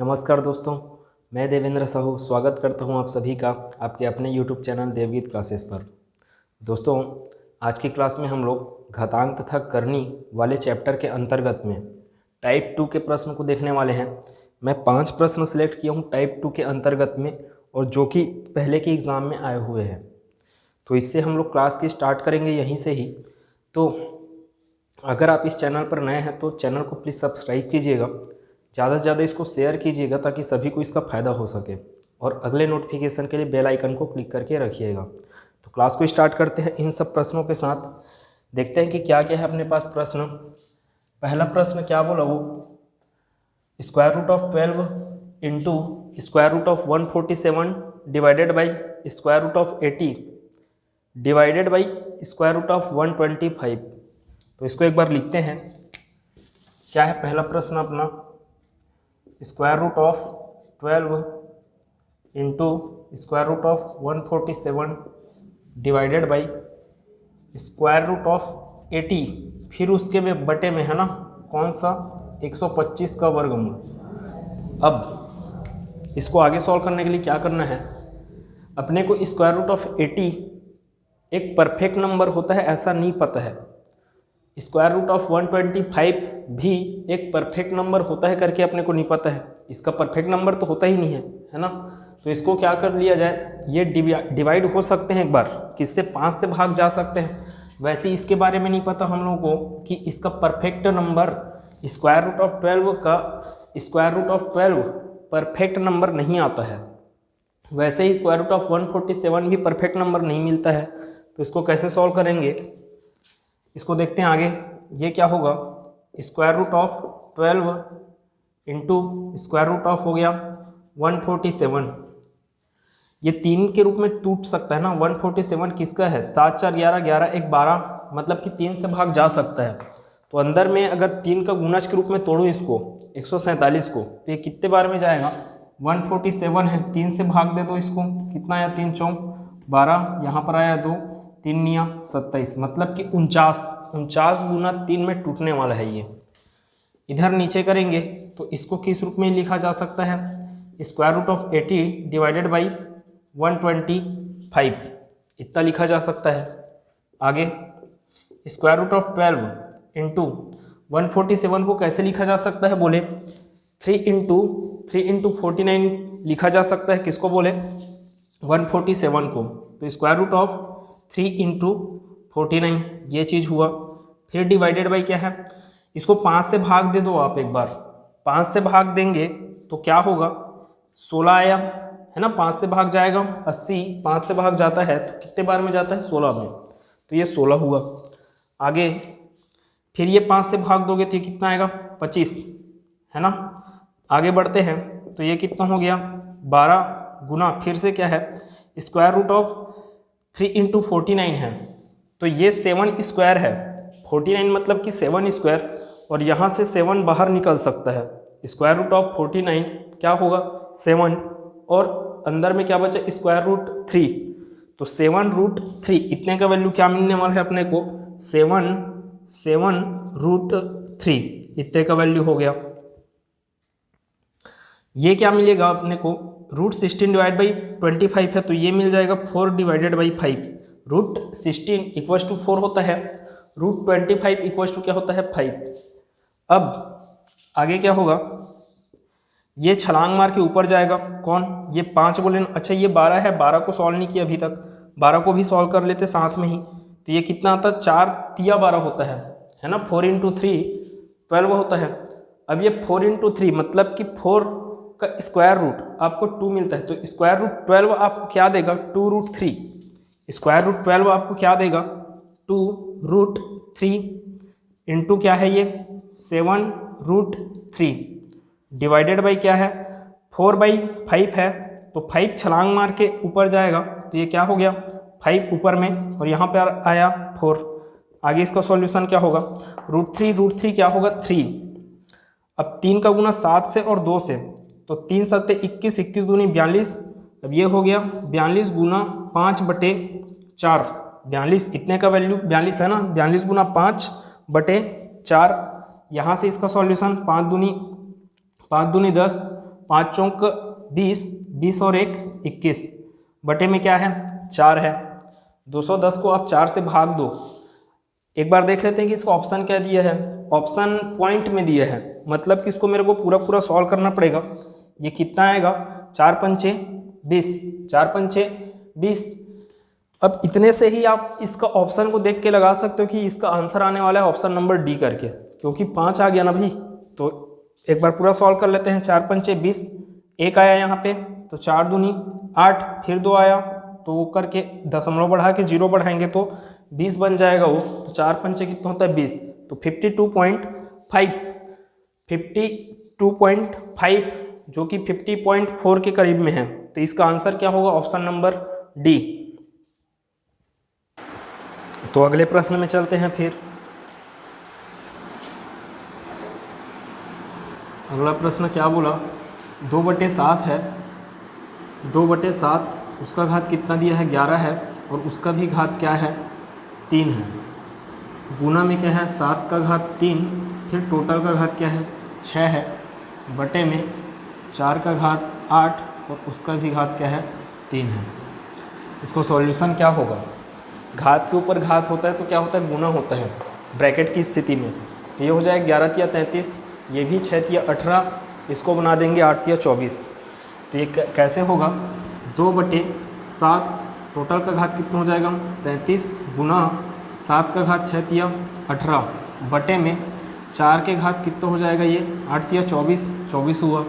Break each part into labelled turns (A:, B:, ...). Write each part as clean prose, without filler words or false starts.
A: नमस्कार दोस्तों, मैं देवेंद्र साहू स्वागत करता हूं आप सभी का आपके अपने YouTube चैनल देवगीत क्लासेस पर। दोस्तों, आज की क्लास में हम लोग घातांक तथा करनी वाले चैप्टर के अंतर्गत में टाइप 2 के प्रश्न को देखने वाले हैं। मैं 5 प्रश्न सिलेक्ट किया हूं टाइप 2 के अंतर्गत में, और जो कि पहले के एग्ज़ाम में आए हुए हैं। तो इससे हम लोग क्लास की स्टार्ट करेंगे यहीं से ही। तो अगर आप इस चैनल पर नए हैं तो चैनल को प्लीज़ सब्सक्राइब कीजिएगा, ज़्यादा से ज़्यादा इसको शेयर कीजिएगा ताकि सभी को इसका फ़ायदा हो सके, और अगले नोटिफिकेशन के लिए बेल आइकन को क्लिक करके रखिएगा। तो क्लास को स्टार्ट करते हैं इन सब प्रश्नों के साथ। देखते हैं कि क्या क्या है अपने पास प्रश्न। पहला प्रश्न क्या बोला वो, square root of 12 into square root of 147 divided by square root of 80 divided by square root of 125। तो इसको एक बार लिखते हैं। क्या है पहला प्रश्न अपना, square root of 12 into square root of 147 divided by square root of 80, फिर उसके में बटे में है ना कौन सा 125 का वर्गमूल। अब इसको आगे सॉल्व करने के लिए क्या करना है, अपने को स्क्वायर रूट ऑफ 80 एक परफेक्ट नंबर होता है ऐसा नहीं पता है, स्क्वायर रूट ऑफ 125 भी एक परफेक्ट नंबर होता है करके अपने को नहीं पता है। इसका परफेक्ट नंबर तो होता ही नहीं है ना। तो इसको क्या कर लिया जाए, ये डिवाइड हो सकते हैं एक बार, किससे 5 से भाग जा सकते हैं। वैसे इसके बारे में नहीं पता हम लोगों को कि इसका perfect number square root of 12 का square root of 12 perfect number नहीं आता है। वैसे ही स्क्वायर रूट ऑफ 147 भी परफेक्ट नंबर नहीं मिलता है। तो इसको कैसे सॉल्व करेंगे, इसको देखते हैं आगे। ये क्या होगा, square root of 12 into square root of हो गया 147। ये 3 के रूप में टूट सकता है ना। 147 किसका है, 7 4 11 11 1 12, मतलब कि 3 से भाग जा सकता है। तो अंदर में अगर 3 का गुणज के रूप में तोड़ो इसको 147 को, तो ये कितने बार में जाएगा, 147 है, 3 से भाग दे दो इसको, कितना आया 3 चौक 12, यहाँ पर आया 2 3 निया 27, मतलब कि 49 गुना 3 में टूटने वाला है ये। इधर नीचे करेंगे तो इसको किस रूप में लिखा जा सकता है, square root of 80 divided by 125, इतना लिखा जा सकता है। आगे स्क्वायर रूट ऑफ 12 इंटू 147 को कैसे लिखा जा सकता है बोले, 3 इंटू 49 लिखा जा सकता है। किसको बोले, 147 को। तो स्क्वायर रूट ऑफ 3 इंटू 49 ये चीज़ हुआ। फिर डिवाइडेड बाई क्या है, इसको 5 से भाग दे दो आप एक बार। 5 से भाग देंगे तो क्या होगा, 16 आया है ना। 5 से भाग जाएगा 80, 5 से भाग जाता है तो कितने बार में जाता है, 16 में। तो ये 16 हुआ। आगे फिर ये 5 से भाग दोगे तो ये कितना आएगा, 25 है ना। आगे बढ़ते हैं तो ये कितना हो गया, 12 गुना फिर से क्या है, स्क्वायर रूट ऑफ 3 इंटू 49 है, तो ये 7 स्क्वायर है। 49 मतलब कि 7 स्क्वायर, और यहाँ से 7 बाहर निकल सकता है। स्क्वायर रूट ऑफ 49 क्या होगा, 7, और अंदर में क्या बचा, स्क्वायर रूट 3, तो 7 रूट 3 इतने का वैल्यू क्या मिलने वाला है अपने को, 7 रूट 3 इतने का वैल्यू हो गया। ये क्या मिलेगा अपने को, रूट 16 डिवाइड बाई 25 है, तो ये मिल जाएगा 4 divided by 5। Root 16 equals to 4 होता है, रूट 25 इक्वल्स टू क्या होता है, 5। अब आगे क्या होगा, ये छलांग मार के ऊपर जाएगा कौन, ये 5 बोले। अच्छा ये 12 है, 12 को सॉल्व नहीं किया अभी तक, 12 को भी सॉल्व कर लेते साथ में ही। तो ये कितना आता है, 4 तिया 12 होता है ना। 4 इंटू 3 12 होता है। अब ये 4 इंटू 3 मतलब कि 4 का स्क्वायर रूट आपको 2 मिलता है, तो स्क्वायर रूट 12 आपको क्या देगा, 2 रूट 3। स्क्वायर रूट 12 आपको क्या देगा, 2 रूट 3 इंटू क्या है ये 7 रूट 3 डिवाइडेड बाई क्या है 4/5 है, तो 5 छलांग मार के ऊपर जाएगा, तो ये क्या हो गया 5 ऊपर में, और यहाँ पर आया 4। आगे इसका सॉल्यूशन क्या होगा, रूट 3 क्या होगा 3। अब 3 का गुना 7 से और 2 से, तो 3 7 21, 21 दूनी 42। अब ये हो गया 42 गुना 5/4, 42 इतने का वैल्यू 42 है ना। 42 गुना 5/4, यहाँ से इसका सॉल्यूशन 5 दूनी 10, 5 चौक 20, 20 और 1 21, बटे में क्या है 4 है। 210 को आप 4 से भाग दो। एक बार देख लेते हैं कि इसको ऑप्शन क्या दिया है, ऑप्शन पॉइंट में दिया है, मतलब कि इसको मेरे को पूरा पूरा सॉल्व करना पड़ेगा। ये कितना आएगा 4 पंचे 20, 4 पंचे 20। अब इतने से ही आप इसका ऑप्शन को देख के लगा सकते हो कि इसका आंसर आने वाला है ऑप्शन नंबर डी करके, क्योंकि 5 आ गया ना भाई। तो एक बार पूरा सॉल्व कर लेते हैं। 4 पंचे 20, 1 आया यहाँ पे, तो 4 दूनी 8, फिर 2 आया, तो वो करके दशमलव बढ़ा के 0 बढ़ाएंगे तो 20 बन जाएगा वो। तो 4 पंचे कितना होता है 20, तो 52.5, 52.5 जो कि 50.4 के करीब में है। तो इसका आंसर क्या होगा ऑप्शन नंबर डी। तो अगले प्रश्न में चलते हैं फिर। अगला प्रश्न क्या बोला, 2/7 है, 2/7 उसका घात कितना दिया है 11 है, और उसका भी घात क्या है 3 है। गुना में क्या है 7 का घात 3, फिर टोटल का घात क्या है 6 है, बटे में 4 का घात 8 और उसका भी घात क्या है 3 है। इसको सॉल्यूशन क्या होगा, घात के ऊपर घात होता है तो क्या होता है गुना होता है ब्रैकेट की स्थिति में। तो ये हो जाएगा 11 तिया 33, ये भी 6 तिया 18, इसको बना देंगे 8 तिया 24। तो ये कैसे होगा 2/7 टोटल का घात कितना हो जाएगा 33 गुना 7 का घात 6 तिया 18, बटे में 4 के घात कितना हो जाएगा ये 8 तिया 24, 24 हुआ।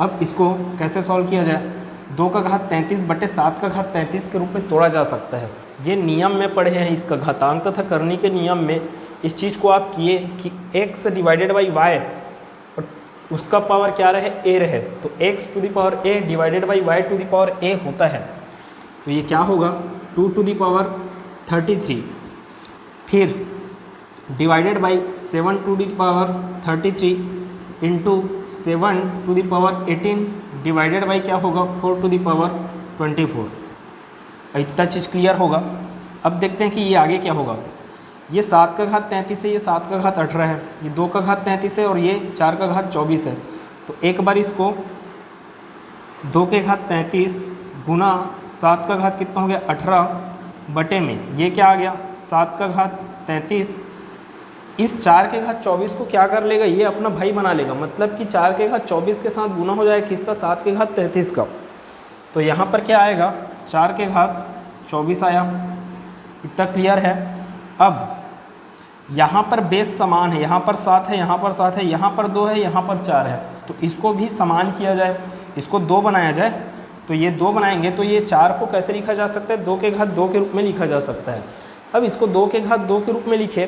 A: अब इसको कैसे सॉल्व किया जाए, 2 का घात 33 बटे 7 का घात 33 के रूप में तोड़ा जा सकता है। ये नियम में पढ़े हैं, इसका घातांक तथा करनी के नियम में इस चीज़ को आप किए कि x डिवाइडेड बाई वाई और उसका पावर क्या रहे a रहे, तो x to the power a divided by y to the power a होता है। तो ये क्या होगा 2 टू द पावर 33, फिर divided by 7 to the power 33 into 7 to the power 18 divided by क्या होगा 4 टू द पावर 24। इतना चीज़ क्लियर होगा। अब देखते हैं कि ये आगे क्या होगा। ये 7 का घात 33 है, ये 7 का घात 18 है, ये 2 का घात 33 है और ये 4 का घात 24 है। तो एक बार इसको 2 के घात 33 गुना 7 का घात कितना हो गया 18, बटे में ये क्या आ गया 7 का घात 33, इस 4 के घात 24 को क्या कर लेगा ये अपना भाई बना लेगा, मतलब कि 4 के घात 24 के साथ गुना हो जाएगा किसका 7 के घात 33 का। तो यहाँ पर क्या आएगा 4 के घात 24 आया। इतना क्लियर है। अब यहाँ पर बेस समान है, यहाँ पर 7 है, यहाँ पर 7 है, यहाँ पर 2 है, यहाँ पर 4 है, तो इसको भी समान किया जाए, इसको 2 बनाया जाए। तो ये 2 बनाएंगे तो ये 4 को कैसे लिखा जा सकता है 2 के घात 2 के रूप में लिखा जा सकता है। अब इसको 2 के घात 2 के रूप में लिखे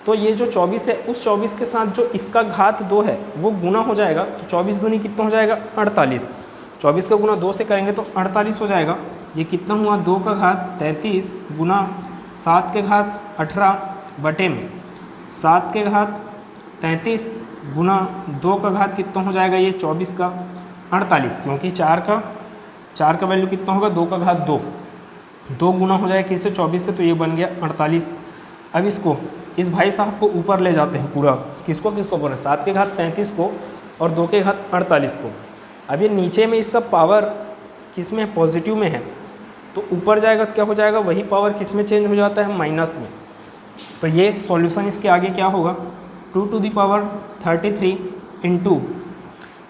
A: तो ये जो 24 है उस 24 के साथ जो इसका घात 2 है वो गुना हो जाएगा। तो 24 दूनी कितना हो जाएगा 48, 24 का गुना 2 से करेंगे तो 48 हो जाएगा। ये कितना हुआ 2 का घात 33 गुना 7 के घात 18 बटे में 7 के घात 33 गुना 2 का घात कितना हो जाएगा ये 24 का 48, क्योंकि 4 का वैल्यू कितना होगा 2 का घात 2 गुना हो जाएगा किससे 24 से, तो ये बन गया 48। अब इसको इस भाई साहब को ऊपर ले जाते हैं पूरा, किसको बोल रहे हैं 7 के घात 33 को और 2 के घात 48 को। अब ये नीचे में इसका पावर किस में पॉजिटिव में है, तो ऊपर जाएगा तो क्या हो जाएगा वही पावर किस में चेंज हो जाता है माइनस में। तो ये सॉल्यूशन इसके आगे क्या होगा 2 टू द पावर 33 इंटू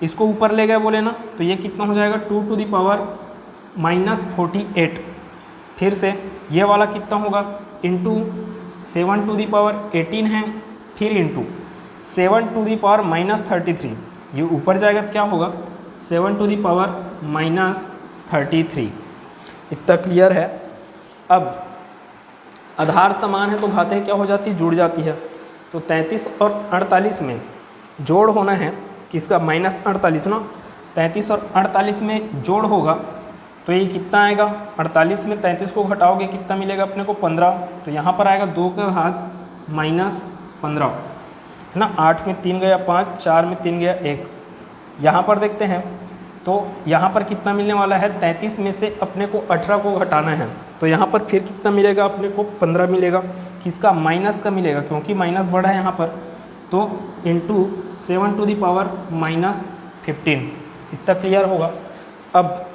A: इसको ऊपर ले गए बोले ना, तो ये कितना हो जाएगा 2 टू द पावर -48, फिर से ये वाला कितना होगा इंटू 7 टू द पावर 18 है, फिर इंटू 7 टू द पावर -33, ये ऊपर जाएगा तो क्या होगा 7 टू द पावर -33। इतना क्लियर है। अब आधार समान है तो घातें क्या हो जाती है जुड़ जाती है। तो 33 और 48 में जोड़ होना है किसका -48 ना, 33 और 48 में जोड़ होगा तो ये कितना आएगा 48 में 33 को घटाओगे कितना मिलेगा अपने को 15। तो यहाँ पर आएगा 2 का घात -15 है ना, 8 में 3 गया 5, 4 में 3 गया 1। यहाँ पर देखते हैं तो यहाँ पर कितना मिलने वाला है 33 में से अपने को 18 को घटाना है, तो यहाँ पर फिर कितना मिलेगा अपने को 15 मिलेगा, किसका माइनस का मिलेगा क्योंकि माइनस बढ़ा है यहाँ पर। तो इंटू 7 टू द पावर -15, इतना क्लियर होगा। अब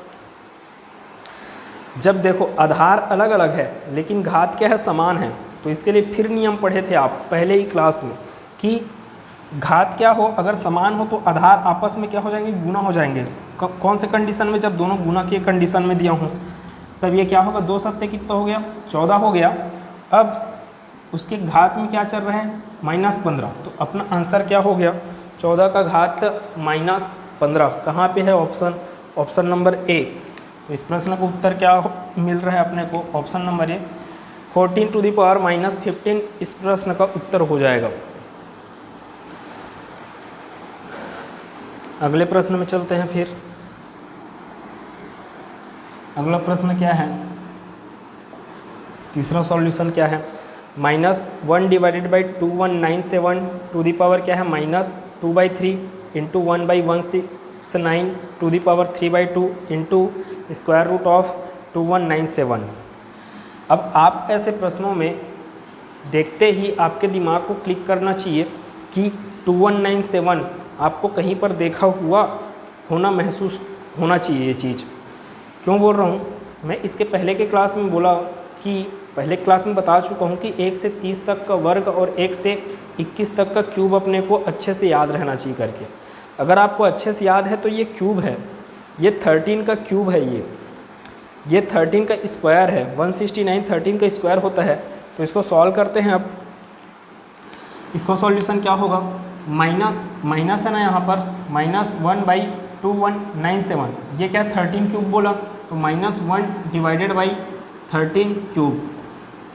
A: जब देखो आधार अलग अलग है लेकिन घात क्या है, समान है, तो इसके लिए फिर नियम पढ़े थे आप पहले ही क्लास में कि घात क्या हो, अगर समान हो तो आधार आपस में क्या हो जाएंगे, गुना हो जाएंगे। कौन से कंडीशन में, जब दोनों गुना के कंडीशन में दिया हूँ तब ये क्या होगा, 2 सत्ते कितना हो गया, 14 हो गया। अब उसके घात में क्या चल रहा है, -15, तो अपना आंसर क्या हो गया, 14 का घात -15 कहाँ पे है, ऑप्शन नंबर ए। तो इस प्रश्न का उत्तर क्या मिल रहा है अपने को, option number A 14 to the power -15 इस प्रश्न का उत्तर हो जाएगा। अगले प्रश्न में चलते हैं। फिर अगला प्रश्न क्या है, तीसरा सॉल्यूशन क्या है, -1 divided by 2197 to the power क्या है, -2/3 into 1/169 to the power 3/2 into square root of 2197। अब आप ऐसे प्रश्नों में देखते ही आपके दिमाग को क्लिक करना चाहिए कि 2197 आपको कहीं पर देखा हुआ होना, महसूस होना चाहिए ये चीज़। क्यों बोल रहा हूँ, मैं इसके पहले के क्लास में बोला कि पहले क्लास में बता चुका हूँ कि 1 से 30 तक का वर्ग और 1 से 21 तक का क्यूब अपने को अच्छे से याद रहना चाहिए करके। अगर आपको अच्छे से याद है तो ये क्यूब है, ये 13 का क्यूब है, ये 13 का स्क्वायर है, 169 13 का स्क्वायर होता है। तो इसको सॉल्व करते हैं। अब इसको सॉल्यूशन क्या होगा, माइनस है ना यहाँ पर, -1/2197, ये क्या है 13 क्यूब बोला, तो -1 डिवाइडेड बाई 13 क्यूब,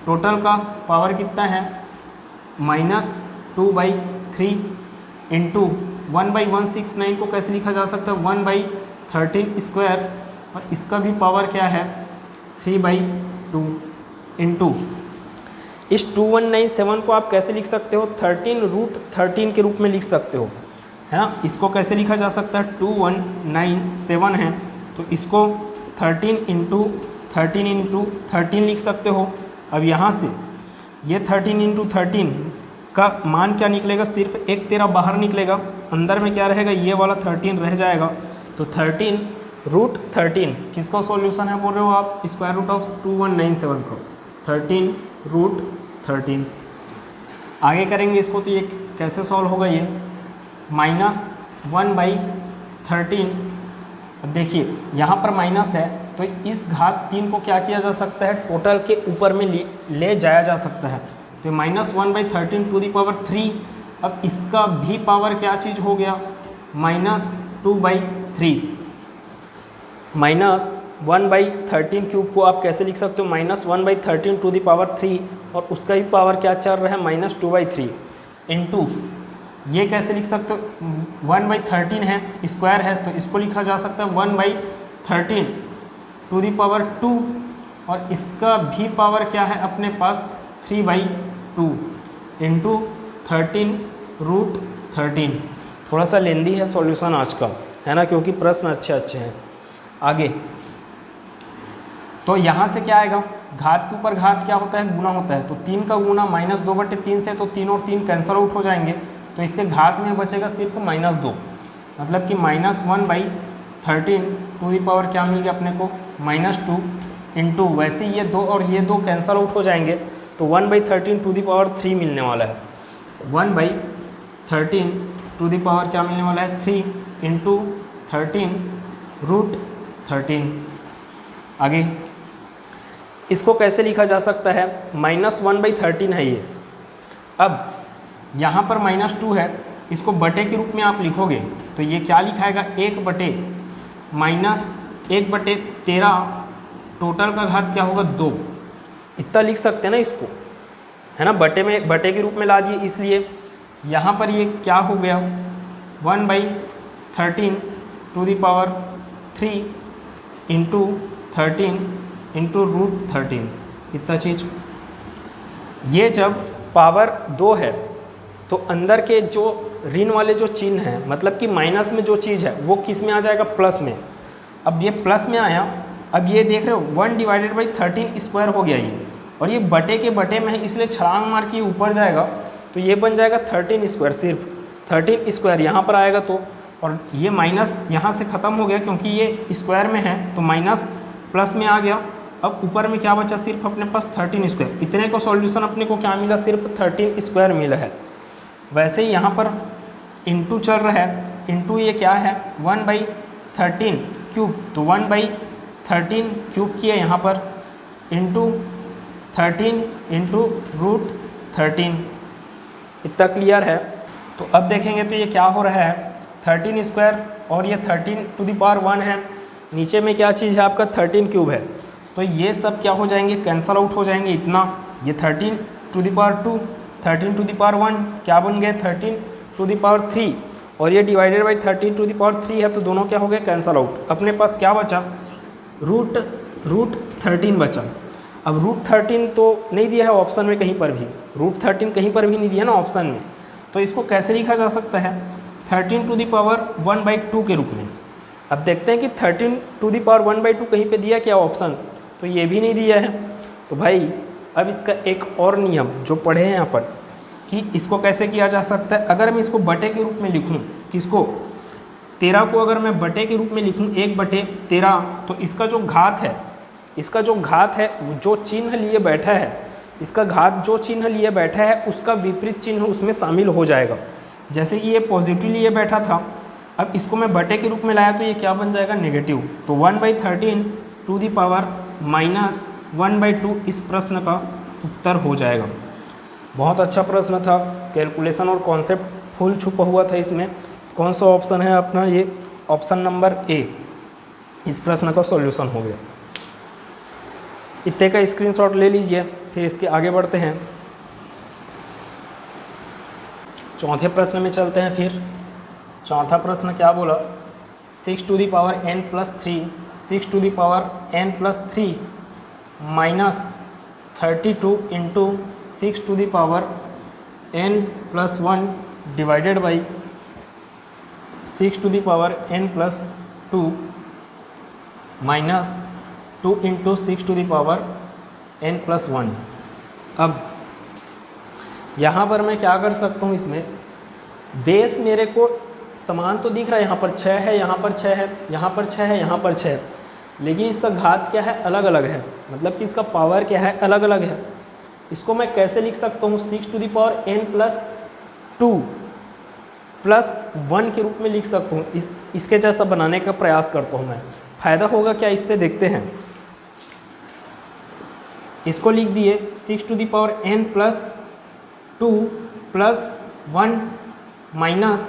A: टोटल का पावर कितना है, -2/3 इंटू 1/169 को कैसे लिखा जा सकता है, 1/13 स्क्वायर, और इसका भी पावर क्या है 3/2 इंटू इस 2197 को आप कैसे लिख सकते हो, 13√13 के रूप में लिख सकते हो, है ना। इसको कैसे लिखा जा सकता है, 2197 है तो इसको 13 इंटू 13 लिख सकते हो। अब यहाँ से ये 13 इंटू 13 का मान क्या निकलेगा, सिर्फ एक तेरा बाहर निकलेगा, अंदर में क्या रहेगा, ये वाला 13 रह जाएगा। तो 13√13 किसका सॉल्यूशन है बोल रहे हो आप, स्क्वायर रूट ऑफ 2197 को, 13√13। आगे करेंगे इसको, तो ये कैसे सॉल्व होगा, ये -1/13। अब देखिए यहाँ पर माइनस है तो इस घात 3 को क्या किया जा सकता है, टोटल के ऊपर में ले जाया जा सकता है। तो -1/13 टू दी पावर 3। अब इसका भी पावर क्या चीज़ हो गया, -2/3। -1/13 क्यूब को आप कैसे लिख सकते हो, -1/13 टू दी पावर 3, और उसका भी पावर क्या चल रहा है, -2/3 इंटू ये कैसे लिख सकते हो, 1/13 है, स्क्वायर है, तो इसको लिखा जा सकता है 1/13 टू दी पावर 2, और इसका भी पावर क्या है अपने पास 3/2 इंटू 13√13। थोड़ा सा लेंदी है सॉल्यूशन आज का, है ना, क्योंकि प्रश्न अच्छे हैं। आगे तो यहाँ से क्या आएगा, घात के ऊपर घात क्या होता है, गुना होता है, तो 3 का गुना -2/3 से, तो 3 और 3 कैंसल आउट हो जाएंगे, तो इसके घात में बचेगा सिर्फ -2, मतलब कि -1/13 टू दी पावर क्या मिल गया अपने को, -2 इंटू, वैसे ये 2 और ये 2 कैंसल आउट हो जाएंगे, तो 1/13 टू दी पावर 3 मिलने वाला है। 1/13 टू दी पावर क्या मिलने वाला है, 3 इंटू 13√13। आगे इसको कैसे लिखा जा सकता है, -1/13 है ये। अब यहाँ पर -2 है, इसको बटे के रूप में आप लिखोगे तो ये क्या लिखाएगा, 1/13, टोटल का घात क्या होगा 2, इतना लिख सकते हैं ना इसको, है ना, बटे के रूप में ला दिए, इसलिए यहाँ पर ये क्या हो गया, 1/13 to the power 3 into 13 into √13, इतना चीज़। ये जब पावर 2 है तो अंदर के जो ऋण वाले जो चिन्ह हैं, मतलब कि माइनस में जो चीज़ है वो किस में आ जाएगा, प्लस में। अब ये प्लस में आया, अब ये देख रहे हो 1/13 स्क्वायर हो गया ये, और ये बटे के बटे में है, इसलिए छलांग मार के ऊपर जाएगा, तो ये बन जाएगा 13 स्क्वायर, सिर्फ 13 स्क्वायर यहाँ पर आएगा तो, और ये माइनस यहाँ से ख़त्म हो गया क्योंकि ये स्क्वायर में है, तो माइनस प्लस में आ गया। अब ऊपर में क्या बचा, सिर्फ अपने पास 13 स्क्वायर। इतने को सॉल्यूशन अपने को क्या मिला, सिर्फ 13 स्क्वायर मिला है। वैसे ही यहाँ पर इंटू चल रहा है, इंटू ये क्या है 1/13 क्यूब, तो 1/13 क्यूब किया यहाँ पर, इंटू 13 इंटू रूट 13। इतना क्लियर है। तो अब देखेंगे तो ये क्या हो रहा है, 13 स्क्वायर और ये 13⁻1 है, नीचे में क्या चीज़ है आपका 13 क्यूब है, तो ये सब क्या हो जाएंगे, कैंसल आउट हो जाएंगे। इतना ये 13⁻2 13⁻1 क्या बन गए 13⁻3, और ये डिवाइडेड बाई 13⁻3 है, तो दोनों क्या हो गए, कैंसल आउट। अपने पास क्या बचा, रूट 13 बचा। अब रूट 13 तो नहीं दिया है ऑप्शन में कहीं पर भी, रूट 13 कहीं पर भी नहीं दिया ना ऑप्शन में, तो इसको कैसे लिखा जा सकता है 13⁻1/2 के रूप में। अब देखते हैं कि 13⁻1/2 कहीं पे दिया क्या ऑप्शन, तो ये भी नहीं दिया है। तो भाई अब इसका एक और नियम जो पढ़े हैं यहाँ पर कि इसको कैसे किया जा सकता है। अगर मैं इसको बटे के रूप में लिखूँ, किसको 13 को अगर मैं बटे के रूप में लिखूँ 1/13, तो इसका जो घात है, इसका जो घात है जो चिन्ह लिए बैठा है, इसका घात जो चिन्ह लिए बैठा है उसका विपरीत चिन्ह उसमें शामिल हो जाएगा। जैसे कि ये पॉजिटिव लिए बैठा था, अब इसको मैं बटे के रूप में लाया तो ये क्या बन जाएगा, नेगेटिव। तो 1/13 इस प्रश्न का उत्तर हो जाएगा। बहुत अच्छा प्रश्न था, कैलकुलेशन और कॉन्सेप्ट फुल छुपा हुआ था इसमें। कौन सा ऑप्शन है अपना, ये ऑप्शन नंबर ए इस प्रश्न का सॉल्यूशन हो गया। इतने का स्क्रीनशॉट ले लीजिए, फिर इसके आगे बढ़ते हैं। चौथे प्रश्न में चलते हैं। फिर चौथा प्रश्न क्या बोला, 6⁻n+3 6⁻n+3 minus 32 into 6⁻n+1 divided by 6⁻n+2 minus 2 into 6⁻n+1। अब यहाँ पर मैं क्या कर सकता हूँ, इसमें बेस मेरे को समान तो दिख रहा है, यहाँ पर 6 है, यहाँ पर 6 है, यहाँ पर 6 है, यहाँ पर 6 है, लेकिन इसका घात क्या है, अलग अलग है, मतलब कि इसका पावर क्या है, अलग अलग है। इसको मैं कैसे लिख सकता हूँ, 6⁻n+2 + 1 के रूप में लिख सकता हूँ। इसके जैसा बनाने का प्रयास करता हूँ मैं। फ़ायदा होगा क्या इससे, देखते हैं। इसको लिख दिए 6⁻n+2 + 1 माइनस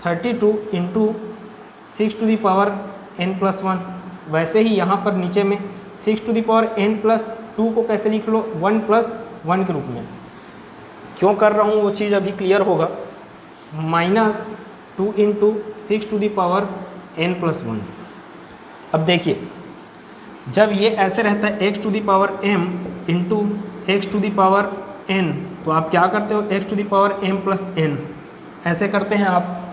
A: 32 इंटू 6⁻n+1। वैसे ही यहाँ पर नीचे में 6⁻n+2 को कैसे लिख लो, 1 + 1 के रूप में। क्यों कर रहा हूँ वो चीज़ अभी क्लियर होगा। Minus 2 into 6⁻n+1। अब देखिए, जब ये ऐसे रहता है x⁻m इंटू x⁻n, तो आप क्या करते हो, x⁻m+n ऐसे करते हैं आप।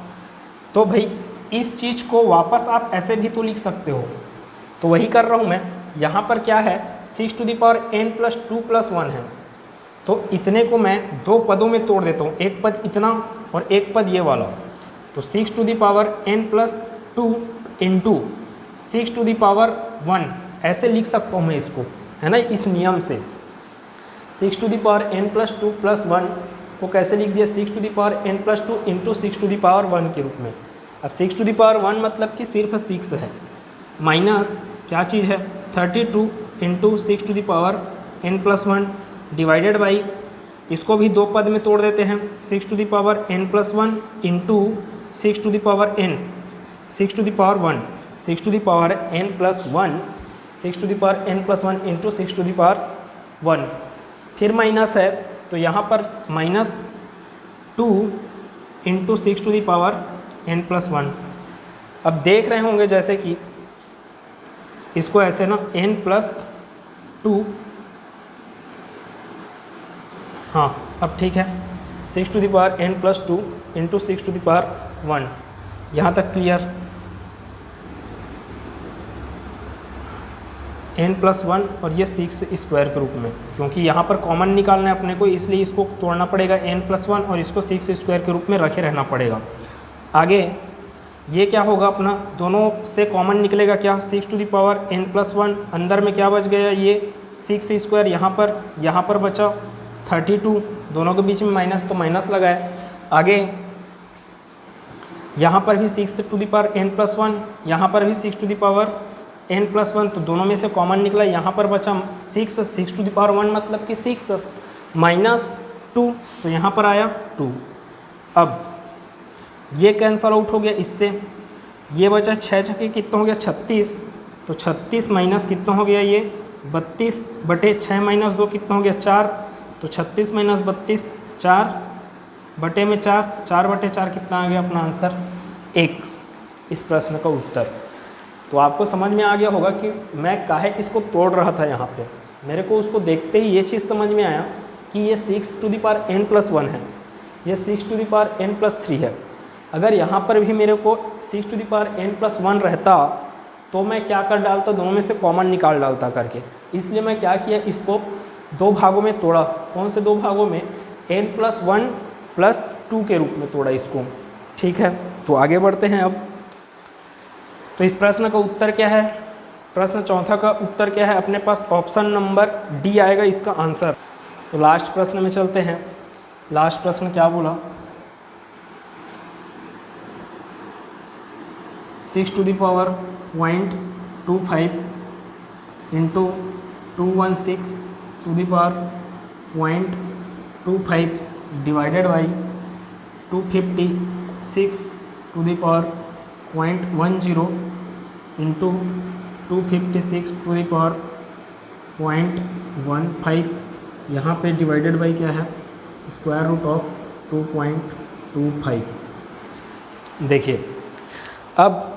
A: तो भाई इस चीज़ को वापस आप ऐसे भी तो लिख सकते हो, तो वही कर रहा हूँ मैं। यहाँ पर क्या है, 6⁻n+2 + 1 है, तो इतने को मैं दो पदों में तोड़ देता हूँ, एक पद इतना और एक पद ये वाला। तो 6⁻n+2 इंटू 6⁻1 ऐसे लिख सकता हूँ मैं इसको, है ना, इस नियम से। 6⁻n+2 + 1 को कैसे लिख दिया, 6⁻n+2 इंटू 6⁻1 के रूप में। अब 6⁻1 मतलब कि सिर्फ 6 है, माइनस क्या चीज़ है 32 इंटू 6⁻n+1 डिवाइडेड बाई, इसको भी दो पद में तोड़ देते हैं, 6⁻n+1 into 6⁻n 6⁻1 6⁻n+1 6⁻n+1 into 6⁻1, फिर माइनस है तो यहाँ पर -2 इंटू 6⁻n+1। अब देख रहे होंगे जैसे कि इसको ऐसे ना n+2, हाँ अब ठीक है, 6⁻n+2 इंटू 6⁻1, यहाँ तक क्लियर। n+1 और ये 6 स्क्वायर के रूप में, क्योंकि यहाँ पर कॉमन निकालना है अपने को, इसलिए इसको तोड़ना पड़ेगा n+1 और इसको 6 स्क्वायर के रूप में रखे रहना पड़ेगा। आगे ये क्या होगा अपना, दोनों से कॉमन निकलेगा क्या, 6n+1, अंदर में क्या बच गया, ये 6 स्क्वायर, यहाँ पर बचा 32, दोनों के बीच में माइनस तो माइनस लगाए। आगे यहाँ पर भी 6n+1, यहाँ पर भी 6n+1, तो दोनों में से कॉमन निकला, यहाँ पर बचा 6 मतलब कि 6 -2, तो यहाँ पर आया 2। अब ये कैंसल आउट हो गया इससे, ये बचा 6 छक्के कितना हो गया 36, तो 36 माइनस कितना हो गया ये 32/6 - 2 कितना हो गया 4, तो 36 - 32 4/4, 4/4 कितना आ गया अपना आंसर 1, इस प्रश्न का उत्तर। तो आपको समझ में आ गया होगा कि मैं काहे इसको तोड़ रहा था। यहाँ पे मेरे को उसको देखते ही ये चीज़ समझ में आया कि ये 6n+1 है, ये 6n+3 है। अगर यहाँ पर भी मेरे को 6n+1 रहता तो मैं क्या कर डालता, दोनों में से कॉमन निकाल डालता करके। इसलिए मैं क्या किया, इसको 2 भागों में तोड़ा। कौन से 2 भागों में, n+1 + 2 के रूप में तोड़ा इसको। ठीक है, तो आगे बढ़ते हैं अब। तो इस प्रश्न का उत्तर क्या है, प्रश्न चौथा का उत्तर क्या है, अपने पास ऑप्शन नंबर डी आएगा इसका आंसर। तो लास्ट प्रश्न में चलते हैं। लास्ट प्रश्न क्या बोला, 6^0.25 × 216^0.25 डिवाइडेड बाई 256^0.10 × 256^0.15, यहाँ पे डिवाइडेड बाई क्या है, √2.25। देखिए अब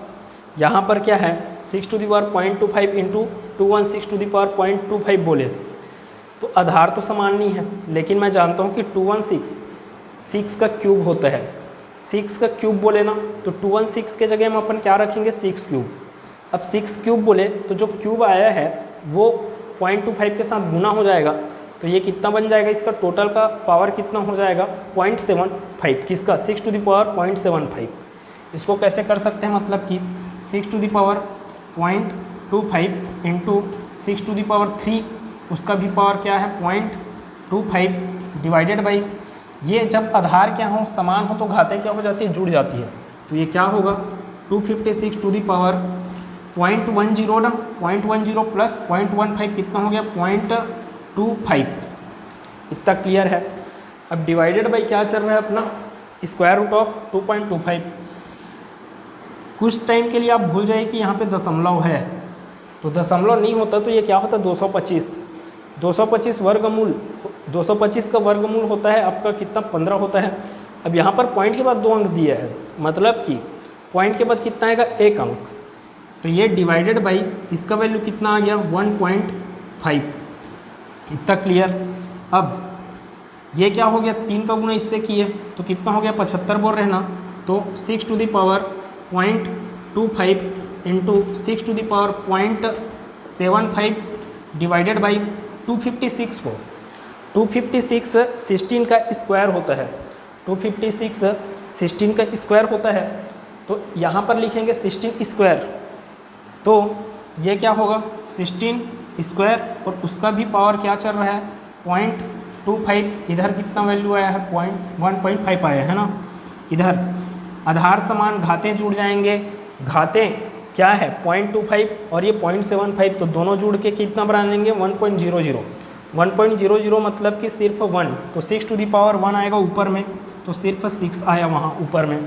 A: यहाँ पर क्या है, 6^0.25 × 216^0.25 बोले तो आधार तो समान नहीं है, लेकिन मैं जानता हूँ कि 216 6 का क्यूब होता है। 6 का क्यूब बोले ना, तो 216 के जगह हम अपन क्या रखेंगे, 6 क्यूब। अब 6 क्यूब बोले तो जो क्यूब आया है वो 0.25 के साथ गुना हो जाएगा, तो ये कितना बन जाएगा, इसका टोटल का पावर कितना हो जाएगा 0.75, किसका 6^0.75। इसको कैसे कर सकते हैं, मतलब कि 6^0.25 × 6^3, उसका भी पावर क्या है 0.25 डिवाइडेड बाई, ये जब आधार क्या हो समान हो तो घातें क्या हो जाती है, जुड़ जाती है। तो ये क्या होगा 256^0.10 ना, 0.10 + 0.15 कितना हो गया 0.25। इतना क्लियर है। अब डिवाइडेड बाई क्या चल रहा है अपना, √2.25। कुछ टाइम के लिए आप भूल जाइए कि यहाँ पे दशमलव है, तो दशमलव नहीं होता तो ये क्या होता 225। 225 वर्गमूल, 225 का वर्गमूल होता है आपका कितना 15 होता है। अब यहाँ पर पॉइंट के बाद 2 अंक दिया है, मतलब कि पॉइंट के बाद कितना आएगा 1 अंक, तो ये डिवाइडेड बाई इसका वैल्यू कितना आ गया 1.5। इतना क्लियर। अब ये क्या हो गया, 3 का गुना इससे किए तो कितना हो गया 75 बोल रहे ना, तो 6^0.25 × 6^0.75 डिवाइडेड बाई 256 को 256 16 का स्क्वायर होता है, 256 16 का स्क्वायर होता है, तो यहाँ पर लिखेंगे 16 स्क्वायर, तो ये क्या होगा 16 स्क्वायर और उसका भी पावर क्या चल रहा है 0.25। इधर कितना वैल्यू आया है 1.5 आया है ना। इधर आधार समान घातें जुड़ जाएंगे, घातें क्या है 0.25 और ये 0.75, तो दोनों जुड़ के कितना बना लेंगे 1.00। 1.00 मतलब कि सिर्फ 1, तो 6^1 आएगा ऊपर में, तो सिर्फ 6 आया वहाँ ऊपर में।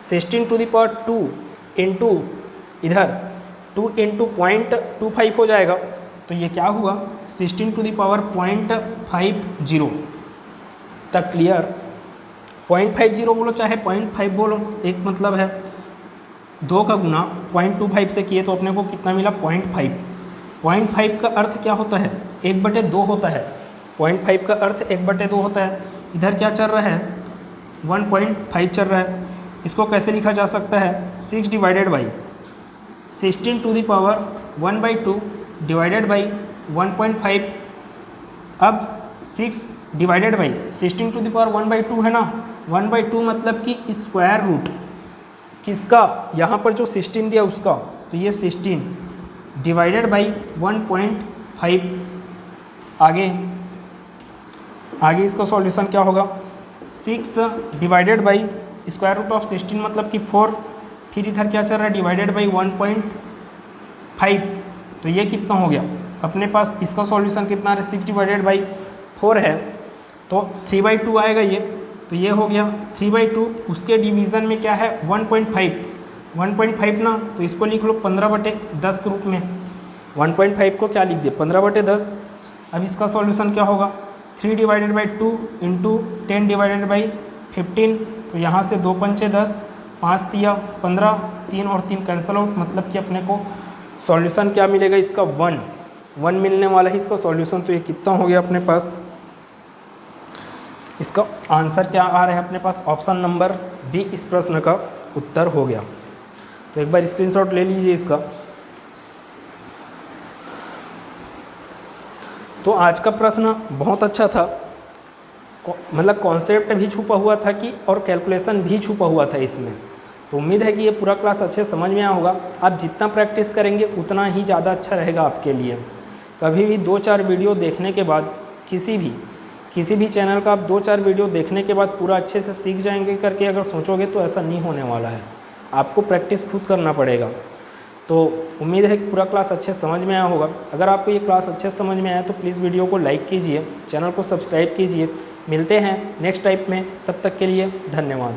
A: 16^2 इंटू इधर 2 × 0.25 हो जाएगा, तो ये क्या हुआ 16^0.50 तक क्लियर। 0.50 बोलो चाहे 0.5 बोलो, एक मतलब है। 2 का गुना 0.25 से किए तो अपने को कितना मिला 0.5। 0.5 का अर्थ क्या होता है 1/2 होता है। 0.5 का अर्थ 1/2 होता है। इधर क्या चल रहा है 1.5 चल रहा है। इसको कैसे लिखा जा सकता है 6 डिवाइडेड बाई 16^1/2 डिवाइडेड बाई 1.5। अब 6 डिवाइडेड बाई 16^1/2 है ना, 1/2 मतलब कि स्क्वायर रूट किसका, यहाँ पर जो 16 दिया उसका, तो ये 16 डिवाइडेड बाई 1.5। आगे इसका सॉल्यूशन क्या होगा, 6 divided by square root of 16 मतलब कि 4, फिर इधर क्या चल रहा है डिवाइडेड बाई 1.5, तो ये कितना हो गया अपने पास, इसका सॉल्यूशन कितना है 6 डिवाइडेड बाई 4 है तो 3/2 आएगा ये, तो ये हो गया 3/2। उसके डिवीज़न में क्या है 1.5 ना, तो इसको लिख लो 15/10 के रूप में। 1.5 को क्या लिख दिया 15/10। अब इसका सॉल्यूशन क्या होगा 3 divided by 2 into 10 divided by 15, तो यहाँ से 2 पंचे 10, 5 तिया 15, 3 और 3 कैंसिल आउट, मतलब कि अपने को सॉल्यूशन क्या मिलेगा इसका 1 मिलने वाला है इसका सॉल्यूशन। तो ये कितना हो गया अपने पास, इसका आंसर क्या आ रहा है अपने पास, ऑप्शन नंबर बी इस प्रश्न का उत्तर हो गया। तो एक बार स्क्रीनशॉट ले लीजिए इसका। तो आज का प्रश्न बहुत अच्छा था, मतलब कॉन्सेप्ट भी छुपा हुआ था कि और कैलकुलेशन भी छुपा हुआ था इसमें। तो उम्मीद है कि ये पूरा क्लास अच्छे समझ में आया होगा। आप जितना प्रैक्टिस करेंगे उतना ही ज़्यादा अच्छा रहेगा आपके लिए। कभी भी 2-4 वीडियो देखने के बाद किसी भी चैनल का आप 2-4 वीडियो देखने के बाद पूरा अच्छे से सीख जाएंगे करके अगर सोचोगे तो ऐसा नहीं होने वाला है, आपको प्रैक्टिस खुद करना पड़ेगा। तो उम्मीद है कि पूरा क्लास अच्छे समझ में आया होगा। अगर आपको ये क्लास अच्छे समझ में आया तो प्लीज़ वीडियो को लाइक कीजिए, चैनल को सब्सक्राइब कीजिए। मिलते हैं नेक्स्ट टाइप में, तब तक के लिए धन्यवाद।